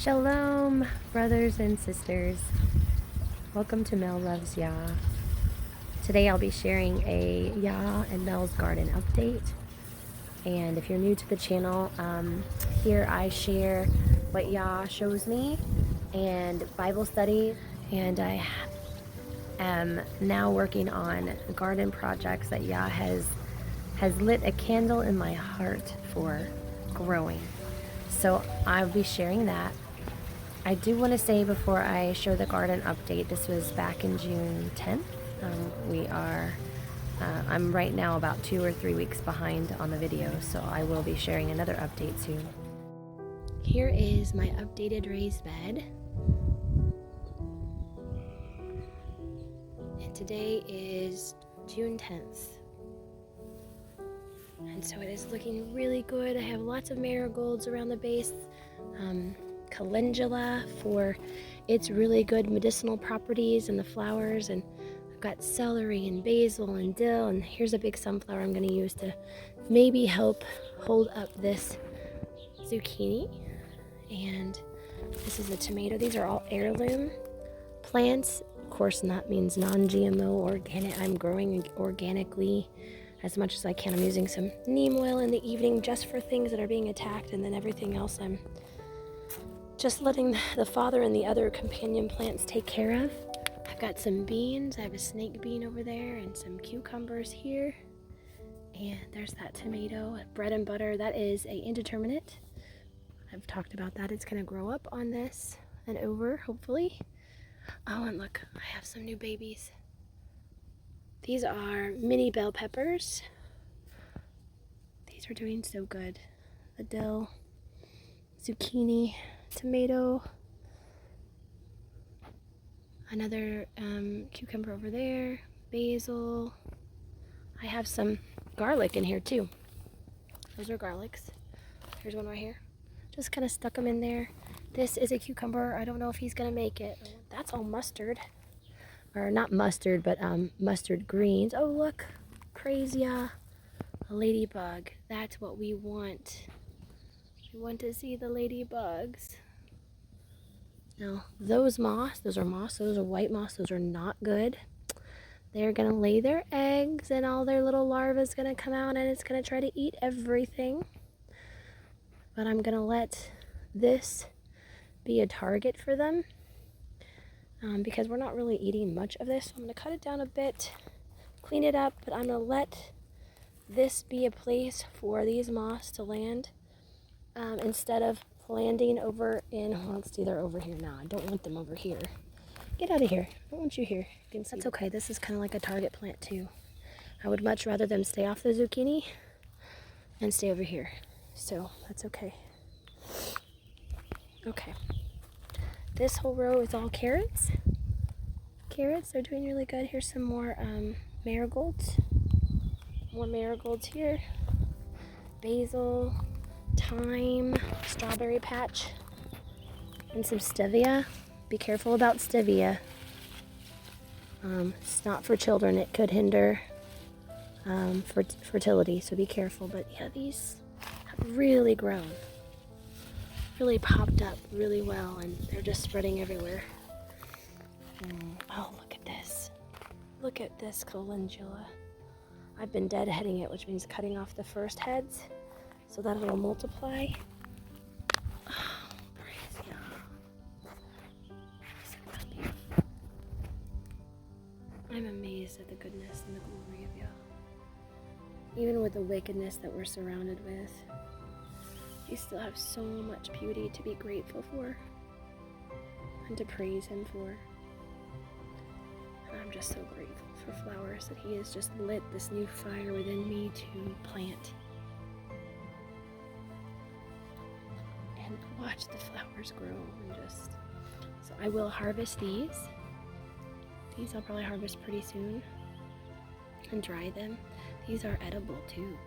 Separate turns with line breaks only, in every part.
Shalom, brothers and sisters. Welcome to Mel Loves Yah. Today I'll be sharing a Yah and Mel's garden update. And if you're new to the channel, here I share what Yah shows me and Bible study. And I am now working on garden projects that Yah has lit a candle in my heart for growing. So I'll be sharing that. I do want to say before I show the garden update, this was back in June 10th. I'm right now about 2 or 3 weeks behind on the video, so I will be sharing another update soon. Here is my updated raised bed. And today is June 10th. And so it is looking really good. I have lots of marigolds around the base. Calendula for its really good medicinal properties and the flowers, and I've got celery and basil and dill, and here's a big sunflower I'm going to use to maybe help hold up this zucchini. And this is a tomato. These are all heirloom plants. Of course, that means non-GMO, organic. I'm growing organically as much as I can. I'm using some neem oil in the evening just for things that are being attacked, and then everything else I'm just letting the father and the other companion plants take care of. I've got some beans. I have a snake bean over there and some cucumbers here. And there's that tomato, bread and butter. That is a indeterminate. I've talked about that. It's going to grow up on this and over, hopefully. Oh, and look, I have some new babies. These are mini bell peppers. These are doing so good. The dill, zucchini, tomato, another cucumber over there, basil. I have some garlic in here too. Those are garlics. Here's one right here. Just kind of stuck them in there. This is a cucumber. I don't know if he's gonna make it. That's all mustard, or not mustard, but mustard greens. Oh look, crazy, a ladybug. That's what we want. We want to see the ladybugs. Now, those are moss, those are white moss, those are not good. They're going to lay their eggs and all their little larvae is going to come out and it's going to try to eat everything. But I'm going to let this be a target for them because we're not really eating much of this. So I'm going to cut it down a bit, clean it up, but I'm going to let this be a place for these moss to land instead of landing over in, well, let's see, they're over here now. I don't want them over here. Get out of here. I don't want you here. That's okay. This is kind of like a target plant too. I would much rather them stay off the zucchini and stay over here. So that's okay. Okay. This whole row is all carrots. Carrots, they're doing really good. Here's some more marigolds. More marigolds here. Basil, thyme, strawberry patch, and some stevia. Be careful about stevia. It's not for children. It could hinder fertility, so be careful. But yeah, these have really grown, really popped up really well, and they're just spreading everywhere. Oh, look at this. Look at this calendula. I've been deadheading it, which means cutting off the first heads so that it'll multiply. Oh, praise Yah. Isn't that beautiful? I'm amazed at the goodness and the glory of Yah. Even with the wickedness that we're surrounded with, we still have so much beauty to be grateful for and to praise Him for. And I'm just so grateful for flowers that He has just lit this new fire within me to plant. And watch the flowers grow and just, so I will harvest these. These I'll probably harvest pretty soon and dry them. These are edible too.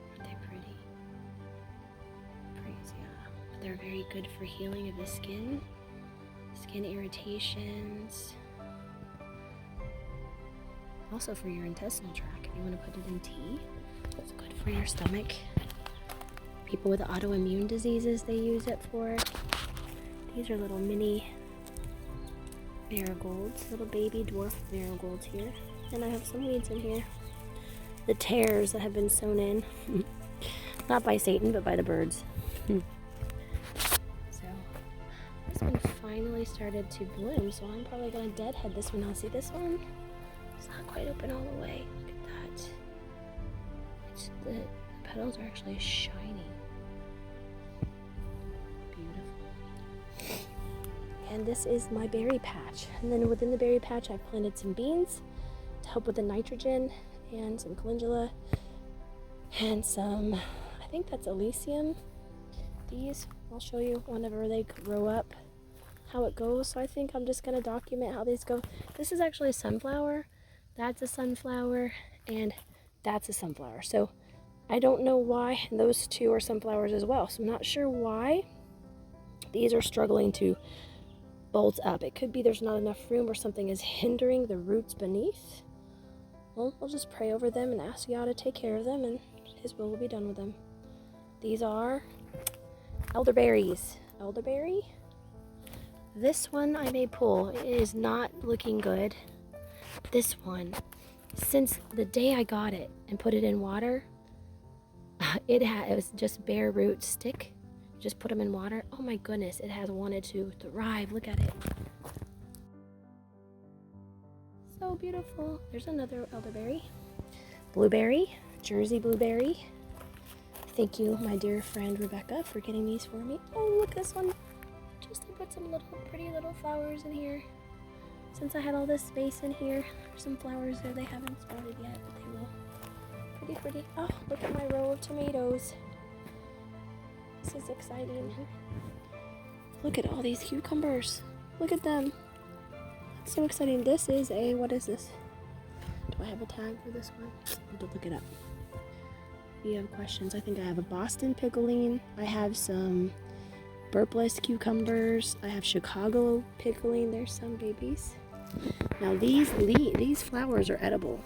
Aren't they pretty? Praise Yah. But they're very good for healing of the skin irritations. Also for your intestinal tract. If you want to put it in tea, it's good for your stomach. People with autoimmune diseases, they use it for. These are little mini marigolds, little baby dwarf marigolds here. And I have some weeds in here. The tares that have been sown in. Not by Satan, but by the birds. So, this one finally started to bloom, so I'm probably going to deadhead this one now. See this one? It's not quite open all the way. Look at that. The petals are actually shiny. Beautiful. And this is my berry patch. And then within the berry patch, I've planted some beans to help with the nitrogen, and some calendula, and some, I think that's Elysium. These, I'll show you whenever they grow up how it goes. So I think I'm just going to document how these go. This is actually a sunflower, that's a sunflower, and that's a sunflower. So I don't know why those two are sunflowers as well. So I'm not sure why these are struggling to bolt up. It could be there's not enough room or something is hindering the roots beneath. Well, we'll just pray over them and ask Yah to take care of them, and His will be done with them. These are elderberries. Elderberry. This one I may pull. It is not looking good. This one, since the day I got it and put it in water, it was just bare root stick. Just put them in water. Oh my goodness, it has wanted to thrive. Look at it. So beautiful. There's another elderberry. Blueberry, Jersey blueberry. Thank you, my dear friend Rebecca, for getting these for me. Oh, look, this one. Just to put some little pretty little flowers in here. Since I had all this space in here, there's some flowers there. They haven't sprouted yet, but they will. Pretty pretty. Oh, look at my row of tomatoes. This is exciting. Look at all these cucumbers. Look at them. So exciting. This is a, what is this? Do I have a tag for this one? I have to look it up. If you have questions, I think I have a Boston pickling. I have some burpless cucumbers. I have Chicago pickling. There's some babies. Now these flowers are edible,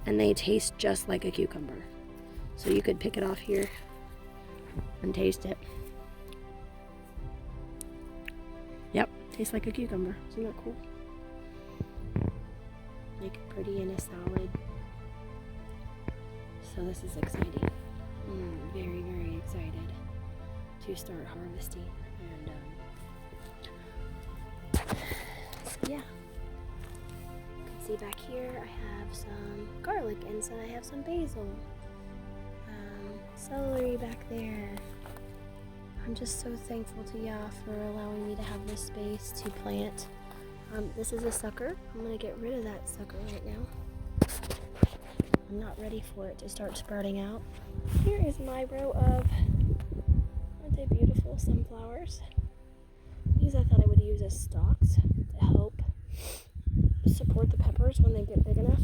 and they taste just like a cucumber. So you could pick it off here and taste it. Yep, tastes like a cucumber. Isn't that cool? Make it pretty in a salad. So this is exciting. Very, very excited to start harvesting. And so yeah. You can see back here I have some garlic, and so I have some basil. Celery back there. I'm just so thankful to Yah for allowing me to have this space to plant. This is a sucker. I'm going to get rid of that sucker right now. I'm not ready for it to start sprouting out. Here is my row of, aren't they beautiful, sunflowers? These I thought I would use as stalks to help support the peppers when they get big enough.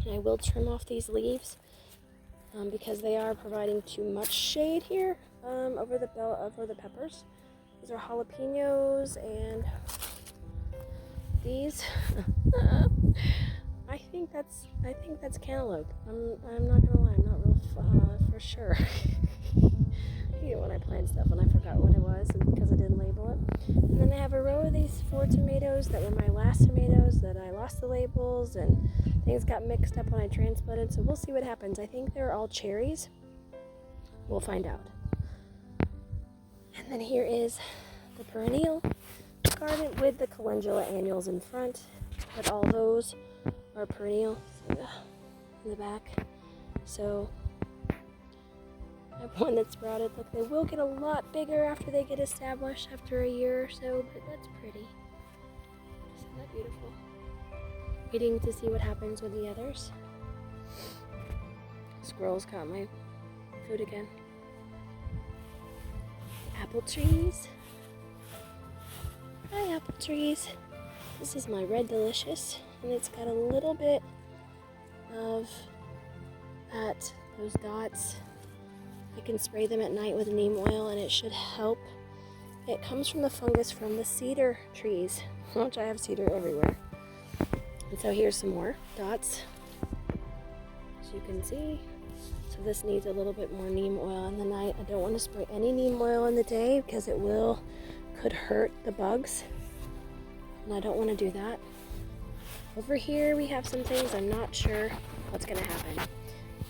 And I will trim off these leaves because they are providing too much shade here over the peppers. These are jalapenos, and these I think that's cantaloupe. I'm not gonna lie, I'm not real for sure. You know, when I plant stuff and I forgot what it was because I didn't label it. And then I have a row of these 4 tomatoes that were my last tomatoes that I lost the labels, and things got mixed up when I transplanted, so we'll see what happens. I think they're all cherries. We'll find out. And then here is the perennial garden with the calendula annuals in front, but all those are perennial in the back. So I have one that sprouted. Look, they will get a lot bigger after they get established after a year or so, but that's pretty. Isn't that beautiful? Waiting to see what happens with the others. Squirrels got my food again. Apple trees. Hi, apple trees. This is my Red Delicious, and it's got a little bit of those dots. I can spray them at night with neem oil, and it should help. It comes from the fungus from the cedar trees, which I have cedar everywhere. And so here's some more dots, as you can see. So this needs a little bit more neem oil in the night. I don't want to spray any neem oil in the day because it will could hurt the bugs, and I don't want to do that. Over here we have some things I'm not sure what's gonna happen.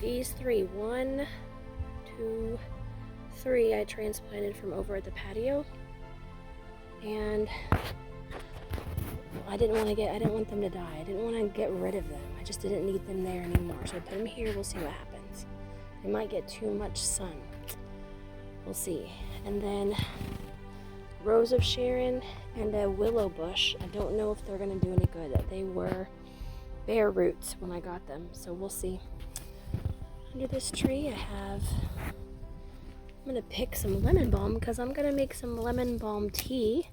These 3, 1, 2, 3 I transplanted from over at the patio, and I didn't want them to die. I didn't want to get rid of them. I just didn't need them there anymore. So I put them here. We'll see what happens. They might get too much sun. We'll see. And then Rose of Sharon and a willow bush. I don't know if they're going to do any good. They were bare roots when I got them. So we'll see. Under this tree I'm going to pick some lemon balm because I'm going to make some lemon balm tea.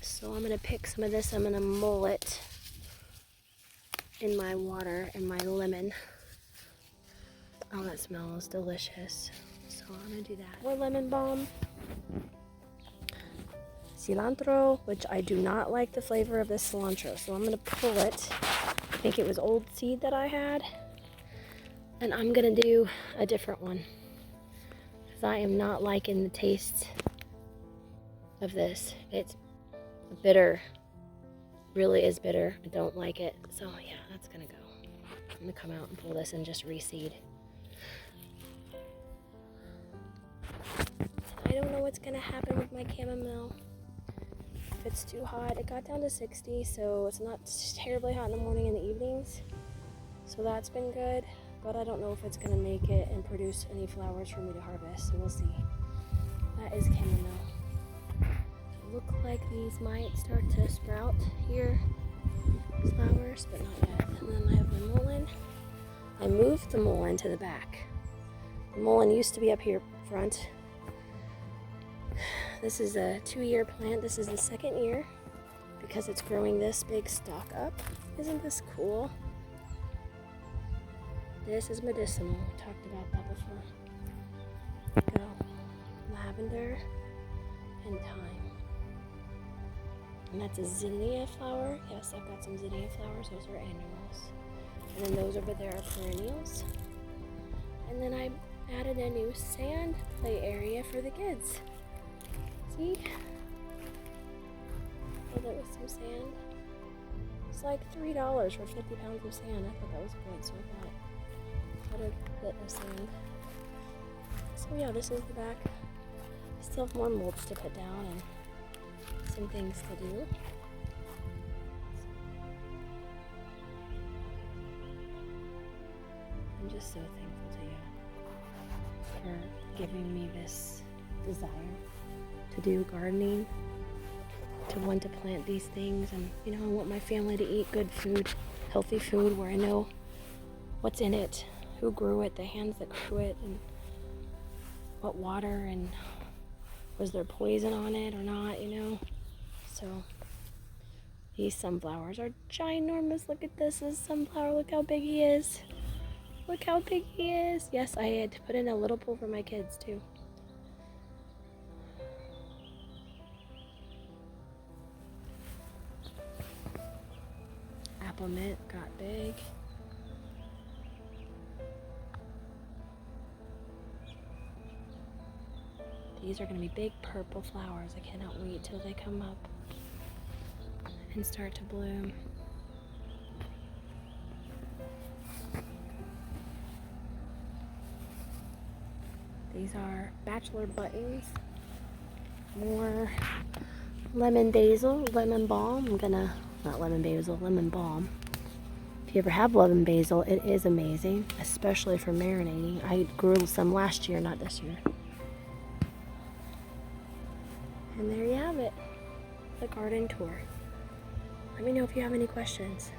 So I'm going to pick some of this. I'm going to mull it in my water and my lemon. Oh, that smells delicious. So I'm going to do that. More lemon balm. Cilantro, which I do not like the flavor of this cilantro. So I'm going to pull it. I think it was old seed that I had. And I'm going to do a different one. Because I am not liking the taste of this. It's bitter. Really is bitter. I don't like it. So yeah, that's gonna go. I'm gonna come out and pull this and just reseed. I don't know what's gonna happen with my chamomile. If it's too hot, it got down to 60, so it's not terribly hot in the morning and the evenings. So that's been good, but I don't know if it's gonna make it and produce any flowers for me to harvest, so we'll see. That is chamomile. Look like these might start to sprout here, flowers, but not yet. And then I have my mullein. I moved the mullein to the back. The mullein used to be up here front. This is a 2-year plant. This is the 2nd year because it's growing this big stalk up. Isn't this cool? This is medicinal. We talked about that before. Go. Lavender and thyme. And that's a zinnia flower. Yes, I've got some zinnia flowers. Those are annuals. And then those over there are perennials. And then I added a new sand play area for the kids. See? Filled it with some sand. It's like $3 for 50 pounds of sand. I thought that was good, so I got a bit of sand. So yeah, this is the back. I still have more molds to put down and some things to do. I'm just so thankful to you for giving me this desire to do gardening, to want to plant these things, and I want my family to eat good food, healthy food where I know what's in it, who grew it, the hands that grew it, and what water, and was there poison on it or not, So these sunflowers are ginormous. Look at this sunflower. Look how big he is. Look how big he is. Yes, I had to put in a little pool for my kids too. Apple mint got big. These are going to be big purple flowers. I cannot wait till they come up and start to bloom. These are bachelor buttons. More lemon basil, lemon balm. Not lemon basil, lemon balm. If you ever have lemon basil, it is amazing, especially for marinating. I grew some last year, not this year. And there you have it, the garden tour. Let me know if you have any questions.